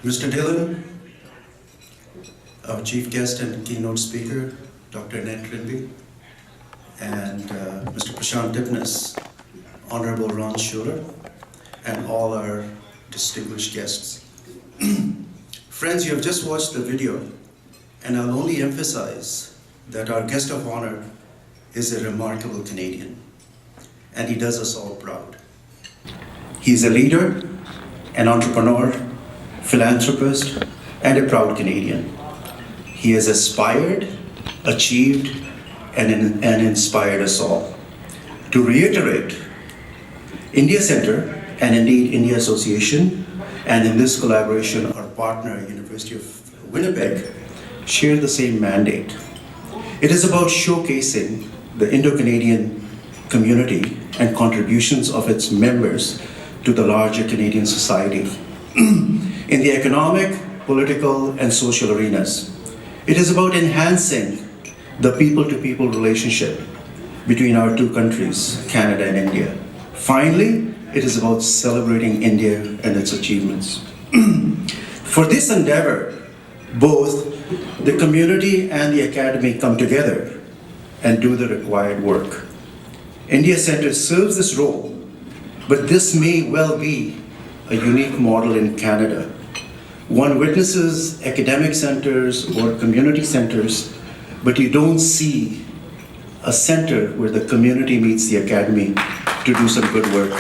Mr. Dhillon, our chief guest and keynote speaker, Dr. Annette Rinby, and Mr. Prashant Dipnis, Honorable Ron Schuler, and all our distinguished guests. Friends, you have just watched the video, and I'll only emphasize that our guest of honor is a remarkable Canadian, and he does us all proud. He's a leader, an entrepreneur, philanthropist, and a proud Canadian. He has aspired, achieved, and inspired us all. To reiterate, India Center, and indeed India Association, and in this collaboration our partner, University of Winnipeg, share the same mandate. It is about showcasing the Indo-Canadian community and contributions of its members to the larger Canadian society in the economic, political, and social arenas. It is about enhancing the people-to-people relationship between our two countries, Canada and India. Finally, it is about celebrating India and its achievements. For this endeavor, both the community and the academy come together and do the required work. India Center serves this role, but this may well be a unique model in Canada. One witnesses academic centers or community centers, but you don't see a center where the community meets the academy to do some good work.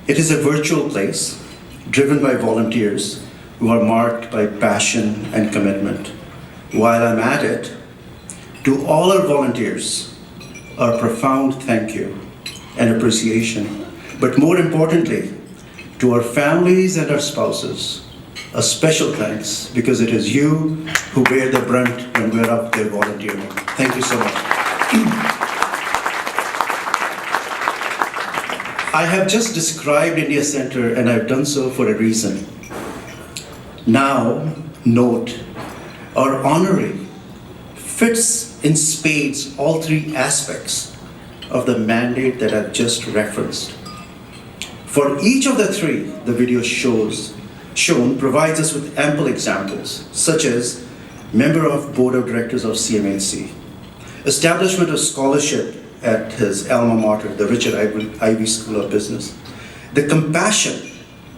It is a virtual place driven by volunteers who are marked by passion and commitment. While I'm at it, to all our volunteers, our profound thank you and appreciation, but more importantly, to our families and our spouses, a special thanks, because it is you who bear the brunt when we're up there volunteering. Thank you so much. I have just described India Center, and I've done so for a reason. Now, note, our honoree fits in spades all three aspects of the mandate that I've just referenced. For each of the three, the video shown provides us with ample examples, such as member of board of directors of CMHC, establishment of scholarship at his alma mater, the Richard Ivey School of Business, the compassion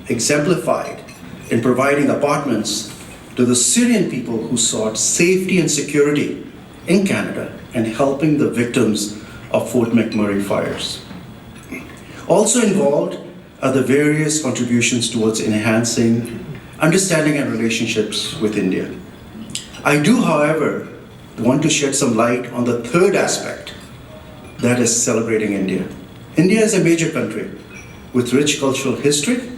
exemplified in providing apartments to the Syrian people who sought safety and security in Canada and helping the victims of Fort McMurray fires. Also involved are the various contributions towards enhancing understanding and relationships with India. I do, however, want to shed some light on the third aspect, that is celebrating India. India is a major country with rich cultural history,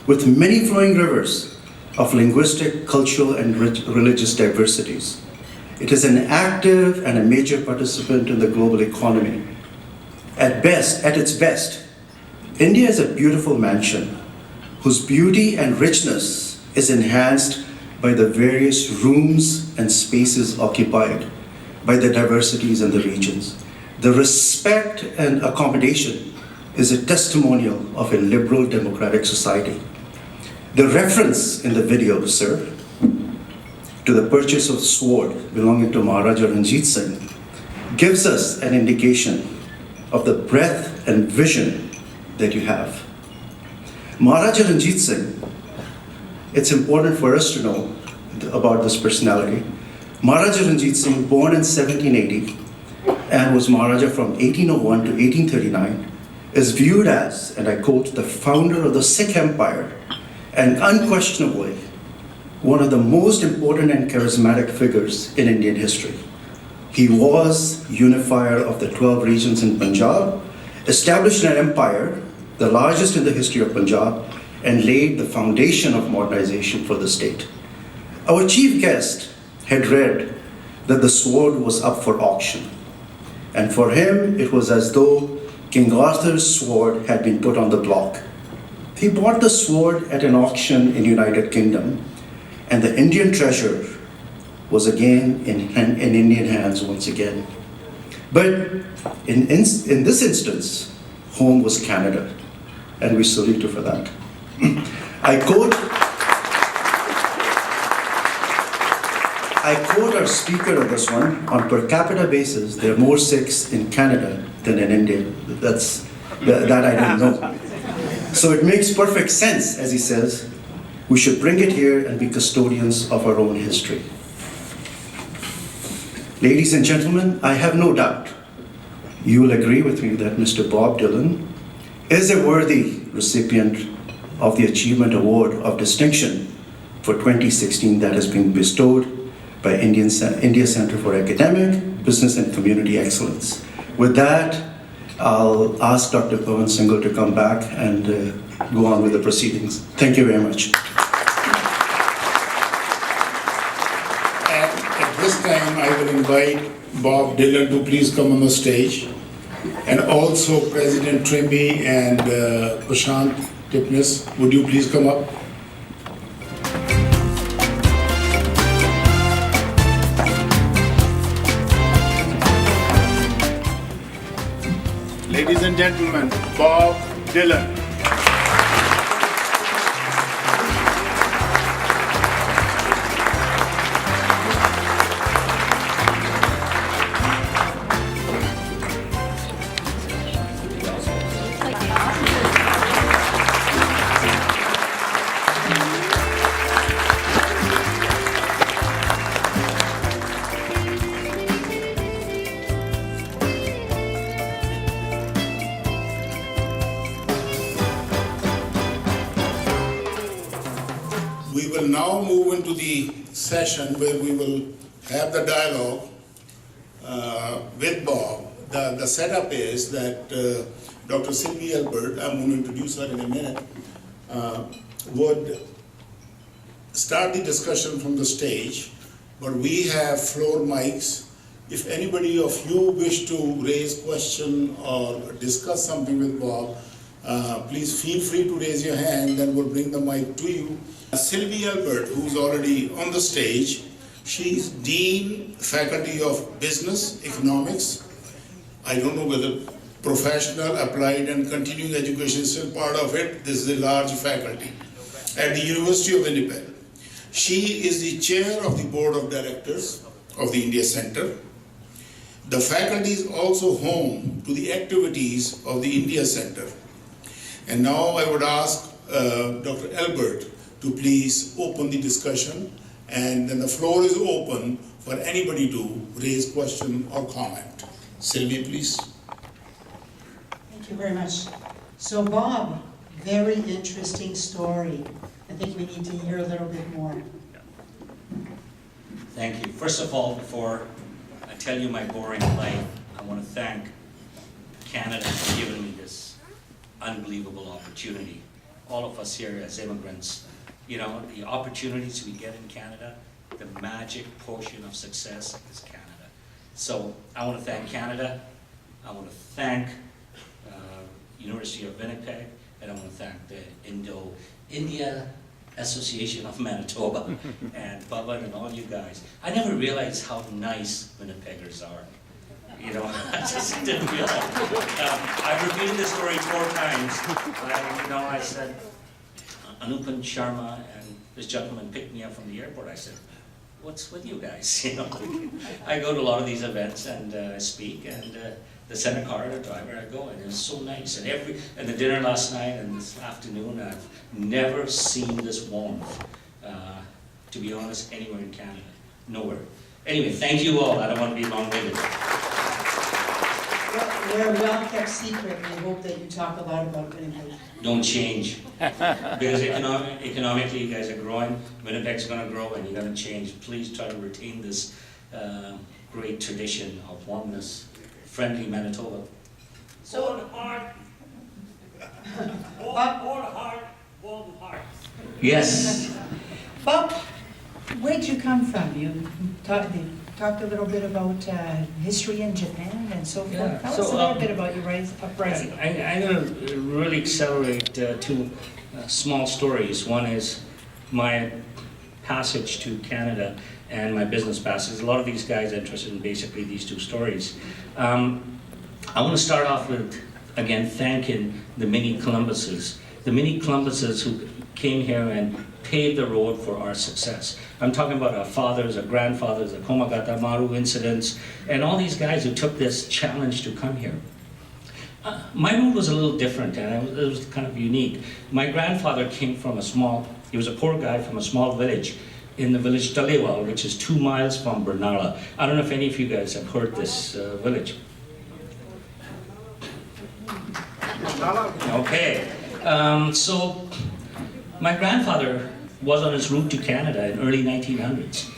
with many flowing rivers of linguistic, cultural, and religious diversities. It is an active and a major participant in the global economy. At its best, India is a beautiful mansion whose beauty and richness is enhanced by the various rooms and spaces occupied by the diversities in the regions. The respect and accommodation is a testimonial of a liberal democratic society. The reference in the video, sir, to the purchase of sword belonging to Maharaja Ranjit Singh gives us an indication of the breadth and vision that you have. Maharaja Ranjit Singh, it's important for us to know about this personality. Maharaja Ranjit Singh, born in 1780 and was Maharaja from 1801 to 1839, is viewed as, and I quote, the founder of the Sikh Empire and unquestionably one of the most important and charismatic figures in Indian history. He was unifier of the 12 regions in Punjab, established an empire, the largest in the history of Punjab, and laid the foundation of modernization for the state. Our chief guest had read that the sword was up for auction. And for him, it was as though King Arthur's sword had been put on the block. He bought the sword at an auction in United Kingdom, and the Indian treasure was again in Indian hands once again. But in this instance, home was Canada, and we salute you for that. I quote our speaker on this one: on per capita basis, there are more Sikhs in Canada than in India. That I didn't know. So it makes perfect sense, as he says, we should bring it here and be custodians of our own history. Ladies and gentlemen, I have no doubt you will agree with me that Mr. Bob Dhillon is a worthy recipient of the Achievement Award of Distinction for 2016 that has been bestowed by India Center for Academic, Business and Community Excellence. With that, I'll ask Dr. Pawan Singhal to come back and go on with the proceedings. Thank you very much. At this time, I will invite Bob Dhillon to please come on the stage, and also President Trimby and Prashant Tipnis, would you please come up? Ladies and gentlemen, Bob Dhillon. We will now move into the session where we will have the dialogue with Bob. The setup is that Dr. Sylvie Albert, I'm going to introduce her in a minute, would start the discussion from the stage, but we have floor mics. If anybody of you wish to raise question or discuss something with Bob, please feel free to raise your hand, then we'll bring the mic to you. Sylvie Albert, who's already on the stage, she's Dean, Faculty of Business, Economics. I don't know whether professional, applied and continuing education is still part of it. This is a large faculty at the University of Winnipeg. She is the chair of the board of directors of the India Center. The faculty is also home to the activities of the India Center. And now I would ask Dr. Albert to please open the discussion, and then the floor is open for anybody to raise question or comment. Sylvie, please. Thank you very much. So Bob, very interesting story. I think we need to hear a little bit more. Thank you. First of all, before I tell you my boring life, I want to thank Canada for giving me this unbelievable opportunity. All of us here as immigrants, you know, the opportunities we get in Canada, the magic portion of success is Canada. So I want to thank Canada, I want to thank University of Winnipeg, and I want to thank the India Association of Manitoba and Bubba and all you guys. I never realized how nice Winnipeggers are. You know, I just didn't realize. I've repeated this story 4 times. I said, Anupan Sharma and this gentleman picked me up from the airport. I said, what's with you guys? You know, I go to a lot of these events and speak, and the Senate car, the driver, I go, and it's so nice. And the dinner last night and this afternoon, I've never seen this warmth, to be honest, anywhere in Canada. Nowhere. Anyway, thank you all. I don't want to be long-winded. We're a well-kept secret. We hope that you talk a lot about Winnipeg. Don't change. Because economically, you guys are growing. Winnipeg's going to grow, and you're going to change. Please try to retain this great tradition of warmness, friendly Manitoba. So, Warm heart, warm heart. Yes. Bob, where'd you come from? You talked a little bit about history in Japan and so forth. Yeah. Tell us a little bit about your uprising. I'm going to really accelerate 2 small stories. One is my passage to Canada. and my business passes. A lot of these guys are interested in basically these two stories. I want to start off with, again, thanking the mini Columbuses. The mini Columbuses who came here and paved the road for our success. I'm talking about our fathers, our grandfathers, the Komagata Maru incidents, and all these guys who took this challenge to come here. My road was a little different, and it was kind of unique. My grandfather came from he was a poor guy from a small village in the village Talewal, which is 2 miles from Bernala. I don't know if any of you guys have heard this village. Okay, so my grandfather was on his route to Canada in early 1900s.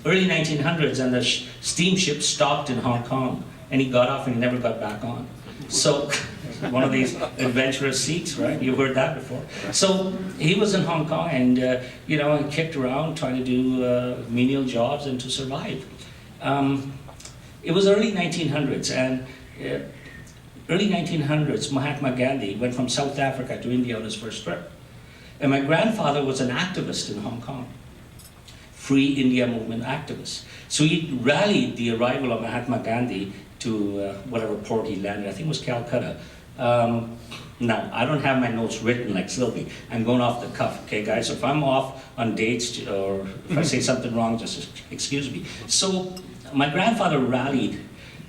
Early 1900s, and the steamship stopped in Hong Kong, and he got off and he never got back on. So, one of these adventurous Sikhs, right? You've heard that before. So, he was in Hong Kong and, he kicked around trying to do menial jobs and to survive. It was early 1900s, and early 1900s, Mahatma Gandhi went from South Africa to India on his first trip. And my grandfather was an activist in Hong Kong, Free India Movement activist. So he rallied the arrival of Mahatma Gandhi to whatever port he landed. I think it was Calcutta. Now, I don't have my notes written like Sylvie. I'm going off the cuff, okay, guys? So if I'm off on dates or if I say something wrong, just excuse me. So my grandfather rallied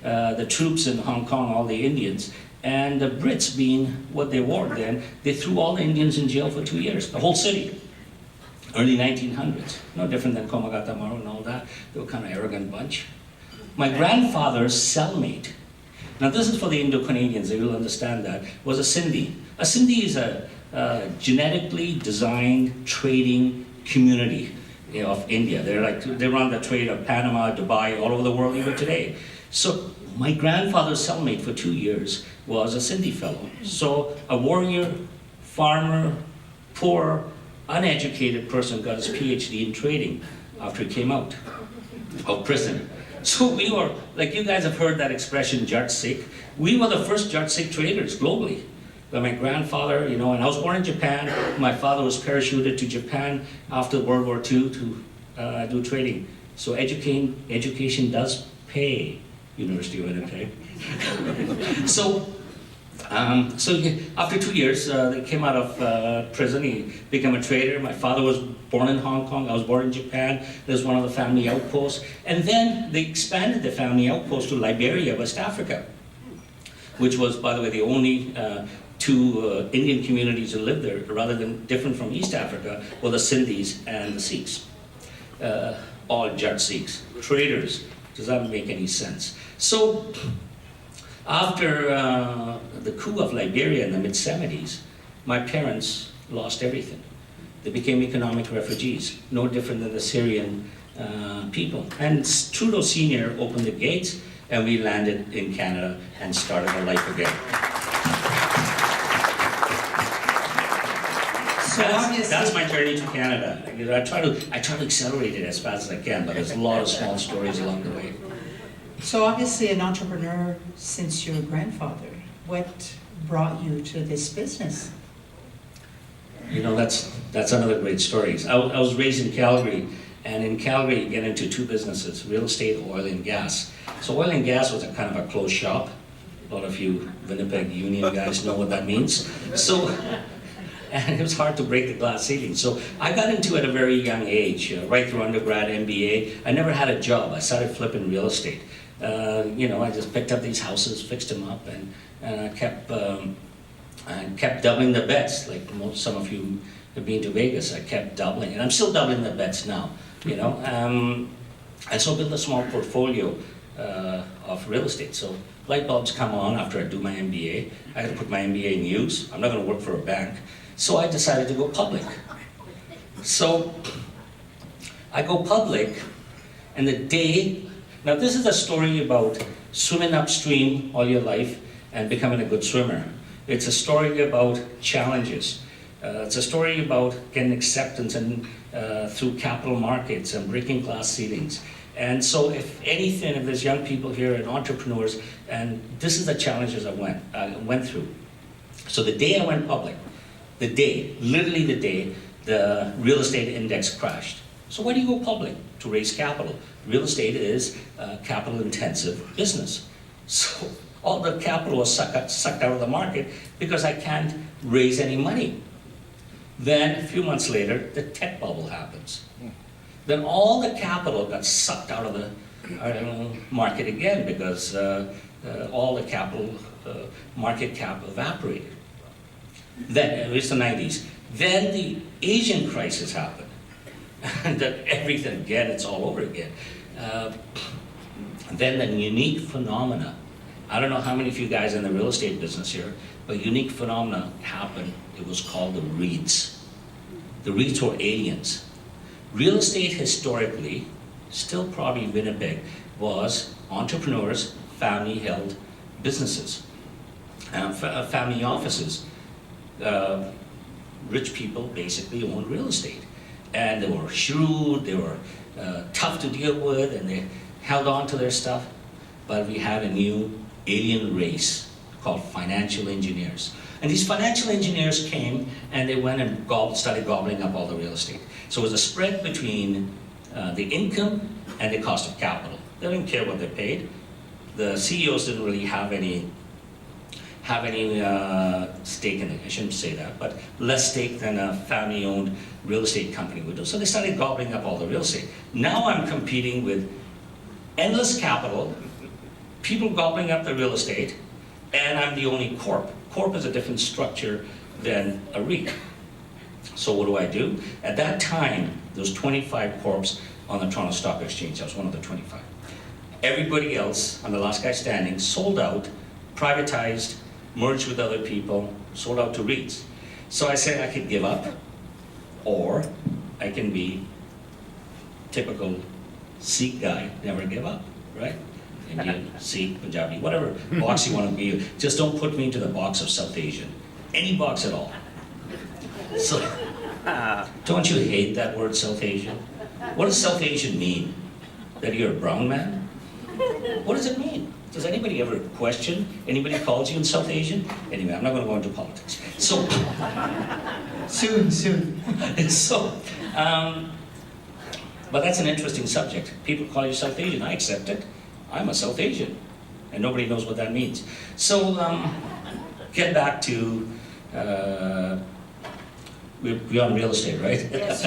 the troops in Hong Kong, all the Indians, and the Brits, being what they were then, they threw all the Indians in jail for 2 years, the whole city. Early 1900s, no different than Komagata Maru and all that. They were kind of arrogant bunch. My grandfather's cellmate, now this is for the Indo-Canadians, they will understand that, was a Sindhi. A Sindhi is a genetically designed trading community of India. They run the trade of Panama, Dubai, all over the world even today. So my grandfather's cellmate for 2 years was a Sindhi fellow. So a warrior, farmer, poor, uneducated person got his PhD in trading after he came out of prison. So we were, like you guys have heard that expression, Jat Sikh. We were the first Jat Sikh traders globally. But my grandfather, and I was born in Japan. My father was parachuted to Japan after World War II to do trading. So education does pay, University of Winnipeg. So after 2 years, they came out of prison. He became a trader. My father was born in Hong Kong. I was born in Japan. There's one of the family outposts. And then they expanded the family outpost to Liberia, West Africa, which was, by the way, the only two Indian communities that lived there, rather than different from East Africa, were the Sindhis and the Sikhs. All Jat Sikhs, traders. Does that make any sense? So, after the coup of Liberia in the mid-70s, my parents lost everything. They became economic refugees, no different than the Syrian people. And Trudeau Sr. opened the gates, and we landed in Canada and started our life again. So That's my journey to Canada. I try to accelerate it as fast as I can, but there's a lot of small stories along the way. So obviously an entrepreneur since your grandfather. What brought you to this business? That's another great story. I was raised in Calgary, and in Calgary you get into two businesses, real estate, oil and gas. So oil and gas was a kind of a closed shop. A lot of you Winnipeg Union guys know what that means. So, and it was hard to break the glass ceiling. So I got into it at a very young age, right through undergrad, MBA. I never had a job. I started flipping real estate. I just picked up these houses, fixed them up, and I kept doubling the bets. Like some of you have been to Vegas, I kept doubling, and I'm still doubling the bets now. And so I built a small portfolio of real estate. So light bulbs come on after I do my MBA. I had to put my MBA in use. I'm not going to work for a bank. So I decided to go public. So I go public, and the day, now this is a story about swimming upstream all your life and becoming a good swimmer. It's a story about challenges. It's a story about getting acceptance and through capital markets and breaking glass ceilings. And so if anything, if there's young people here and entrepreneurs, and this is the challenges I went through. So the day I went public, literally the day, the real estate index crashed. So why do you go public? To raise capital. Real estate is a capital-intensive business. So all the capital was sucked out of the market because I can't raise any money. Then a few months later, the tech bubble happens. Then all the capital got sucked out of the market again because all the capital market cap evaporated. Then it was the 90s. Then the Asian crisis happened. And then everything again, it's all over again. Then the unique phenomena. I don't know how many of you guys in the real estate business here, but unique phenomena happened. It was called the REITs. The REITs were aliens. Real estate historically, still probably Winnipeg, was entrepreneurs, family-held businesses, family offices. Rich people basically owned real estate. And they were shrewd, they were tough to deal with, and they held on to their stuff. But we have a new alien race called financial engineers. And these financial engineers came and they went and started gobbling up all the real estate. So it was a spread between the income and the cost of capital. They didn't care what they paid. The CEOs didn't really have any stake in it. I shouldn't say that, but less stake than a family-owned real estate company would do. So they started gobbling up all the real estate. Now I'm competing with endless capital, people gobbling up the real estate, and I'm the only Corp. Corp is a different structure than a REIT. So what do? At that time, there was 25 Corps on the Toronto Stock Exchange. I was one of the 25. Everybody else, I'm the last guy standing, sold out, privatized, merged with other people, sold out to REITs. So I said I could give up, or I can be typical Sikh guy, never give up, right? Indian, Sikh, Punjabi, whatever box you want to be. Just don't put me into the box of South Asian. Any box at all. So, don't you hate that word South Asian? What does South Asian mean? That you're a brown man? What does it mean? Does anybody ever question? Anybody calls you in South Asian? Anyway, I'm not going to go into politics. So, Soon. But that's an interesting subject. People call you South Asian. I accept it. I'm a South Asian, and nobody knows what that means. So, get back to we're on real estate, right? Yes.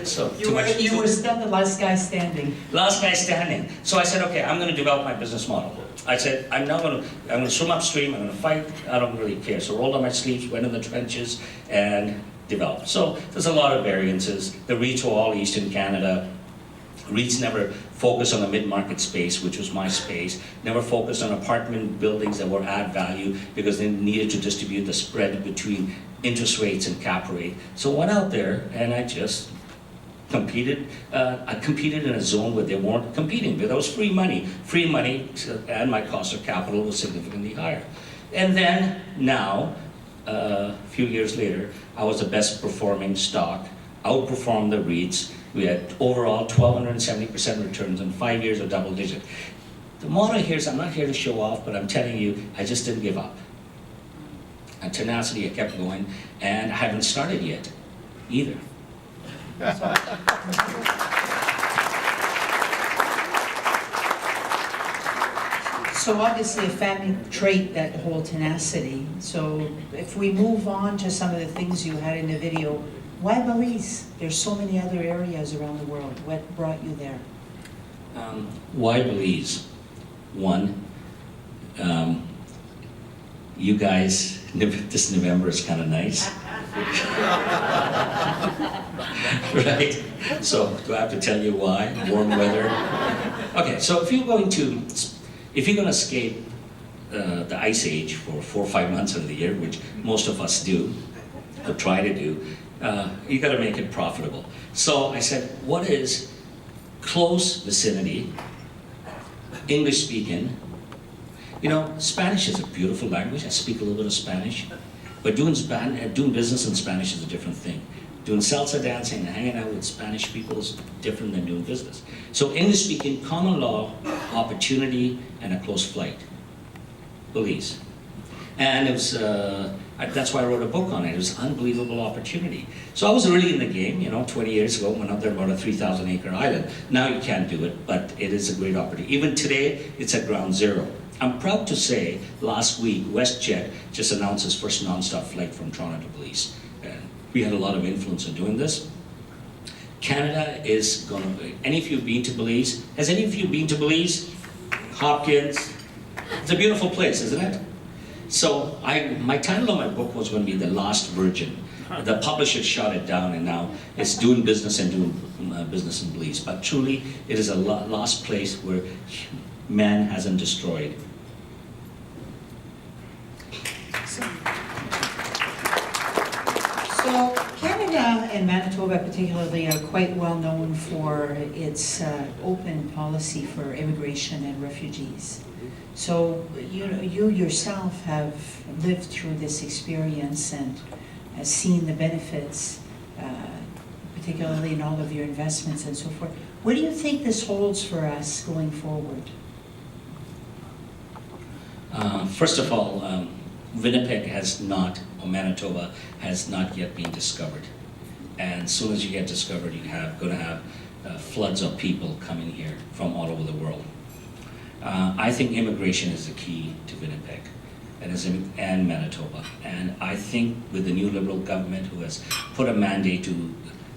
So You were still the last guy standing. Last guy standing. So I said, okay, I'm going to develop my business model. I said, I'm going to swim upstream. I'm going to fight. I don't really care. So rolled up my sleeves, went in the trenches, and developed. So there's a lot of variances. The REITs were all Eastern Canada. REITs never focused on the mid-market space, which was my space, never focused on apartment buildings that were add value because they needed to distribute the spread between interest rates and cap rate. So I went out there and I just competed. I competed in a zone where they weren't competing, but that was free money, and my cost of capital was significantly higher. And then now, a few years later, I was the best performing stock, outperformed the REITs. We had overall 1,270% returns in 5 years of double digit. The motto here is I'm not here to show off, but I'm telling you, I just didn't give up. And tenacity, I kept going, and I haven't started yet, either. So obviously a family trait, that whole tenacity. So if we move on to some of the things you had in the video, why Belize? There's so many other areas around the world. What brought you there? Why Belize? One, you guys, this November is kind of nice. Right? So, do I have to tell you why? Warm weather? Okay, so if you're going to escape the ice age for 4 or 5 months of the year, which most of us do, or try to do, you got to make it profitable. So I said, what is close vicinity, English speaking? You know, Spanish is a beautiful language. I speak a little bit of Spanish, but doing business in Spanish is a different thing. Doing salsa dancing and hanging out with Spanish people is different than doing business. So English speaking, common law, opportunity, and a close flight. Belize. And it was That's why I wrote a book on it. It was an unbelievable opportunity. So I was really in the game, 20 years ago, went out there about a 3,000 acre island. Now you can't do it, but it is a great opportunity. Even today, it's at ground zero. I'm proud to say, last week, WestJet just announced its first non-stop flight from Toronto to Belize. And we had a lot of influence in doing this. Canada is going to, any of you been to Belize? Has any of you been to Belize? Hopkins? It's a beautiful place, isn't it? So my title of my book was going to be The Last Virgin. The publisher shot it down and now it's doing business and doing business in Belize. But truly, it is a lost place where man hasn't destroyed. So Canada and Manitoba particularly are quite well known for its open policy for immigration and refugees. So you yourself have lived through this experience and seen the benefits, particularly in all of your investments and so forth. What do you think this holds for us going forward? First of all, Winnipeg has not, or Manitoba has not yet been discovered. And as soon as you get discovered, you're going to have floods of people coming here from all over the world. I think immigration is the key to Winnipeg and Manitoba. And I think with the new Liberal government who has put a mandate to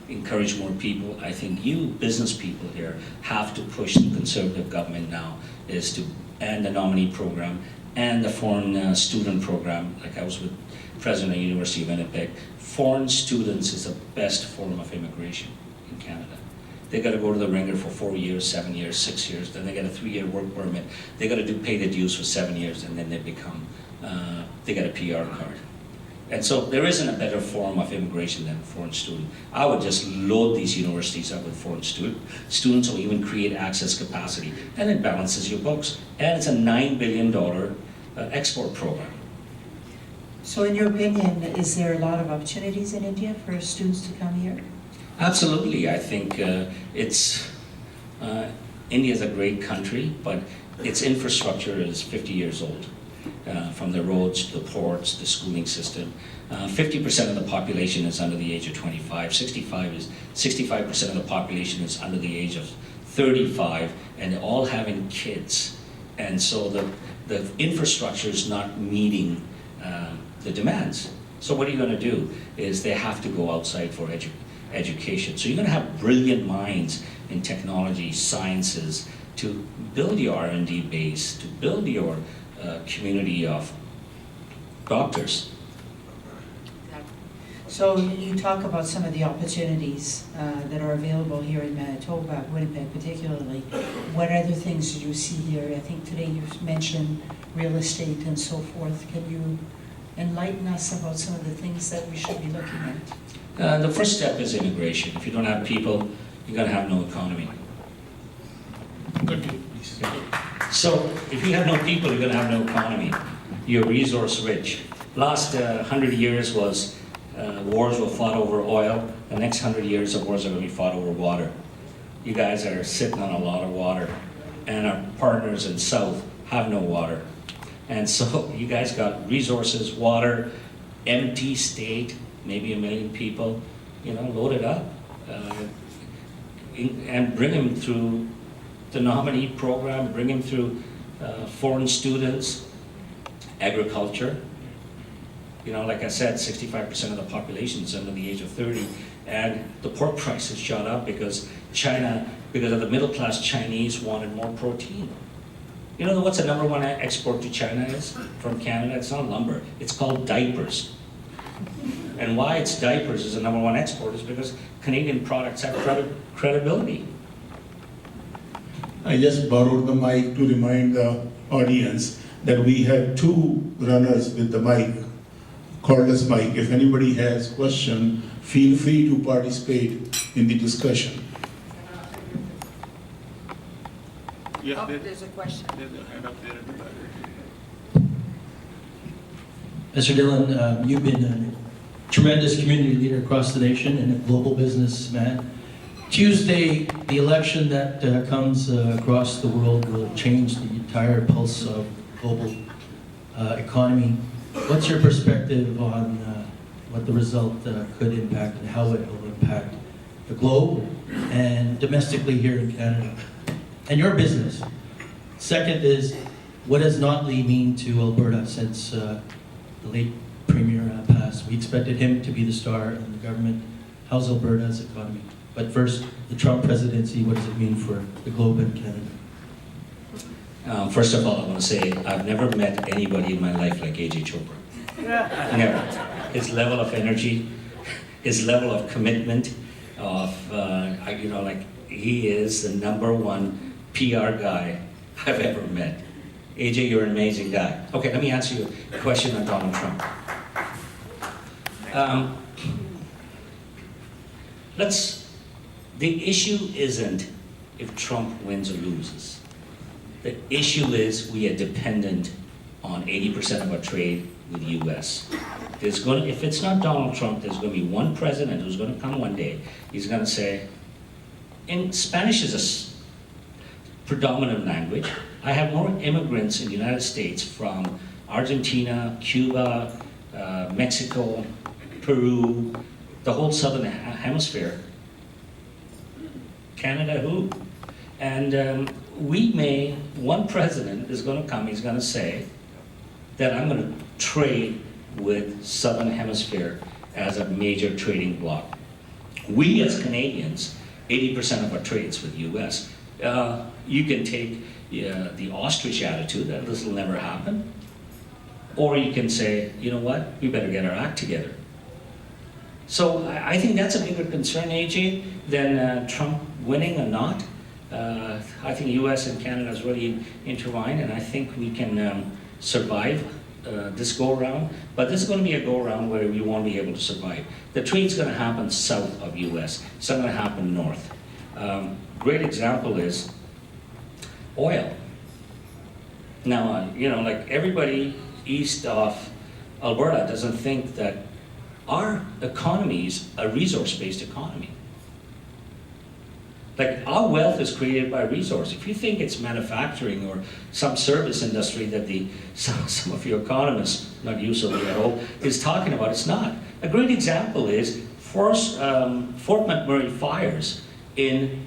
encourage more people, I think you business people here have to push the Conservative government now and the nominee program and the foreign student program. Like I was with President of the University of Winnipeg. Foreign students is the best form of immigration in Canada. They got to go to the ringer for 4 years, 7 years, 6 years, then they get a 3-year work permit. They got to pay the dues for 7 years, and then they become, they get a PR card. And so there isn't a better form of immigration than a foreign student. I would just load these universities up with foreign students or even create access capacity, and it balances your books. And it's a $9 billion export program. So in your opinion, is there a lot of opportunities in India for students to come here? Absolutely. I think India is a great country, but its infrastructure is 50 years old. From the roads to the ports, the schooling system. 50% of the population is under the age of 25. 65% of the population is under the age of 35, and they're all having kids. And so the infrastructure is not meeting the demands. So what are you going to do? Is they have to go outside for education. So you're going to have brilliant minds in technology, sciences, to build your R&D base, to build your community of doctors. So you talk about some of the opportunities that are available here in Manitoba, Winnipeg particularly. What other things do you see here? I think today you've mentioned real estate and so forth. Can you enlighten us about some of the things that we should be looking at? The first step is immigration. If you don't have people, you're going to have no economy. So if you have no people, you're going to have no economy. You're resource rich. Last 100 years was wars were fought over oil. The next 100 years of wars are going to be fought over water. You guys are sitting on a lot of water, and our partners in South have no water. And so you guys got resources, water, empty state, maybe 1 million people, load it up and bring them through the nominee program, bring them through foreign students, agriculture. Like I said, 65% of the population is under the age of 30, and the pork prices shot up because because of the middle class Chinese wanted more protein. You know what's the #1 export to China is from Canada? It's not lumber, it's called diapers. And why it's diapers is the #1 export is because Canadian products have credibility. I just borrowed the mic to remind the audience that we have 2 runners with the mic, cordless mic. If anybody has question, feel free to participate in the discussion. Yeah, there's a question. There's a hand up there at the back. Mr. Dhillon, you've been a tremendous community leader across the nation and a global businessman. Tuesday, the election that comes across the world will change the entire pulse of global economy. What's your perspective on what the result could impact and how it will impact the globe and domestically here in Canada and your business? Second is, what does Notley mean to Alberta since the late Premier passed? We expected him to be the star in the government. How's Alberta's economy? But first, the Trump presidency, what does it mean for the globe and Canada? First of all, I want to say I've never met anybody in my life like AJ Chopra. Never. His level of energy, his level of commitment, he is the #1 PR guy I've ever met. AJ, you're an amazing guy. Okay, let me answer you a question on Donald Trump. The issue isn't if Trump wins or loses. The issue is we are dependent on 80% of our trade with the US. If it's not Donald Trump, there's going to be one president who's going to come one day. He's going to say, and Spanish is a predominant language. I have more immigrants in the United States from Argentina, Cuba, Mexico, Peru, the whole southern hemisphere. Canada, who? And one president is going to come, he's going to say that I'm going to trade with southern hemisphere as a major trading bloc. We as Canadians, 80% of our trades with the US. You can take the ostrich attitude that this will never happen, or you can say, you know what, we better get our act together. So I think that's a bigger concern, AJ, than Trump winning or not. I think US and Canada is really intertwined, and I think we can survive this go-around. But this is going to be a go-around where we won't be able to survive. The trade's going to happen south of US. It's not going to happen north. Great example is oil. Now, like everybody east of Alberta doesn't think that our economy is a resource-based economy. Like, our wealth is created by resource. If you think it's manufacturing or some service industry that some of your economists, not you, so I hope, is talking about, it's not. A great example is Fort McMurray fires. In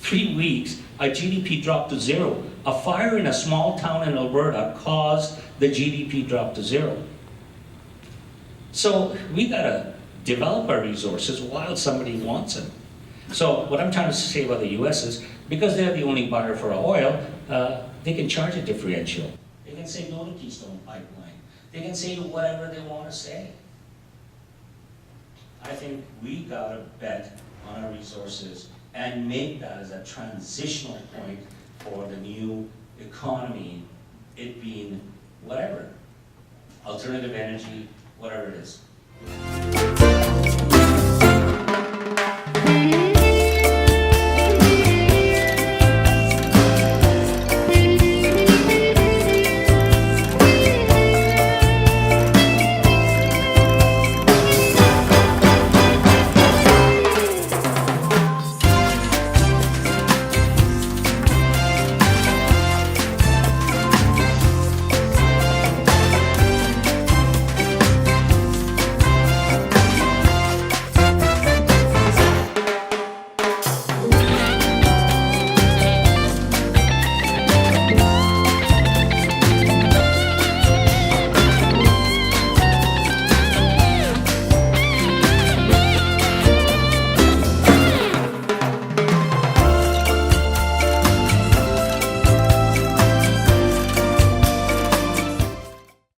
3 weeks, our GDP dropped to 0. A fire in a small town in Alberta caused the GDP drop to 0. So we gotta develop our resources while somebody wants them. So what I'm trying to say about the US is, because they're the only buyer for our oil, they can charge a differential. They can say no to Keystone Pipeline. They can say whatever they want to say. I think we gotta bet on our resources and make that as a transitional point for the new economy, it being whatever, alternative energy, whatever it is.